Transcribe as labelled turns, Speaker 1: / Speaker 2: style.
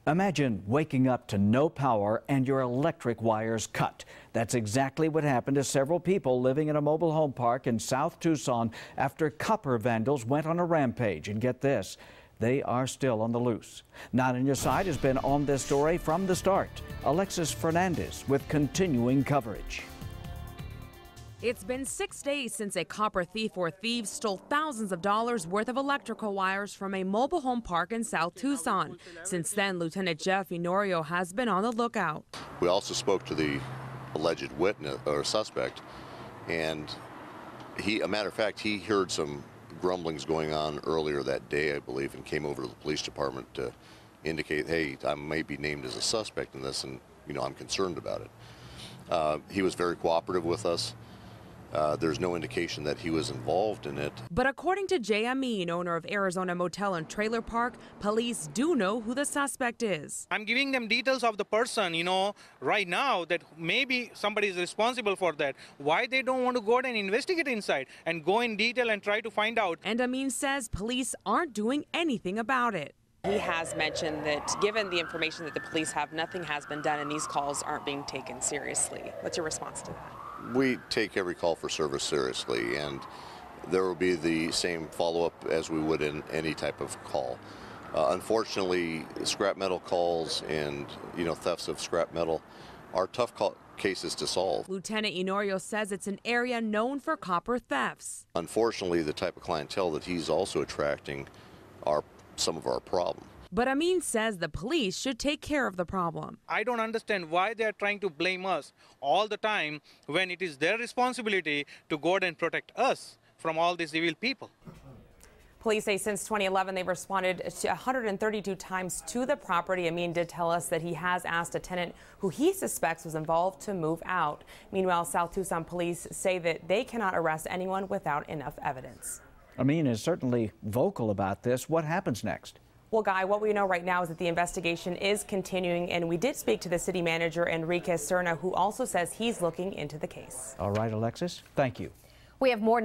Speaker 1: Imagine waking up to no power and your electric wires cut. That's exactly what happened to several people living in a mobile home park in South Tucson after copper vandals went on a rampage. And get this, they are still on the loose. 9 on Your Side has been on this story from the start. Alexis Fernandez with continuing coverage.
Speaker 2: It's been 6 days since a copper thief or thieves stole thousands of dollars worth of electrical wires from a mobile home park in South Tucson. Since then, Lieutenant Jeff Enorio has been on the lookout.
Speaker 3: We also spoke to the alleged witness or suspect, and a matter of fact, he heard some grumblings going on earlier that day, I believe, and came over to the police department to indicate, hey, I may be named as a suspect in this, and I'm concerned about it. He was very cooperative with us. There's no indication that he was involved in it.
Speaker 2: But according to Jay Amin, owner of Arizona Motel and Trailer Park, police do know who the suspect is.
Speaker 4: I'm giving them details of the person, right now, that maybe somebody is responsible for that. Why they don't want to go out and investigate inside and go in detail and try to find out.
Speaker 2: And Amin says police aren't doing anything about it.
Speaker 5: He has mentioned that given the information that the police have, nothing has been done and these calls aren't being taken seriously. What's your response to that?
Speaker 3: We take every call for service seriously, and there will be the same follow-up as we would in any type of call. Unfortunately, scrap metal calls and thefts of scrap metal are tough cases to solve.
Speaker 2: Lieutenant Enorio says it's an area known for copper thefts.
Speaker 3: Unfortunately, the type of clientele that he's also attracting are some of our problem.
Speaker 2: But Amin says the police should take care of the problem.
Speaker 4: I don't understand why they are trying to blame us all the time when it is their responsibility to go out and protect us from all these evil people.
Speaker 5: Police say since 2011 they've responded 132 times to the property. Amin did tell us that he has asked a tenant who he suspects was involved to move out. Meanwhile, South Tucson police say that they cannot arrest anyone without enough evidence.
Speaker 1: Amin is certainly vocal about this. What happens next?
Speaker 5: Well, Guy, what we know right now is that the investigation is continuing, and we did speak to the city manager, Enrique Serna, who also says he's looking into the case.
Speaker 1: All right, Alexis, thank you.
Speaker 6: We have more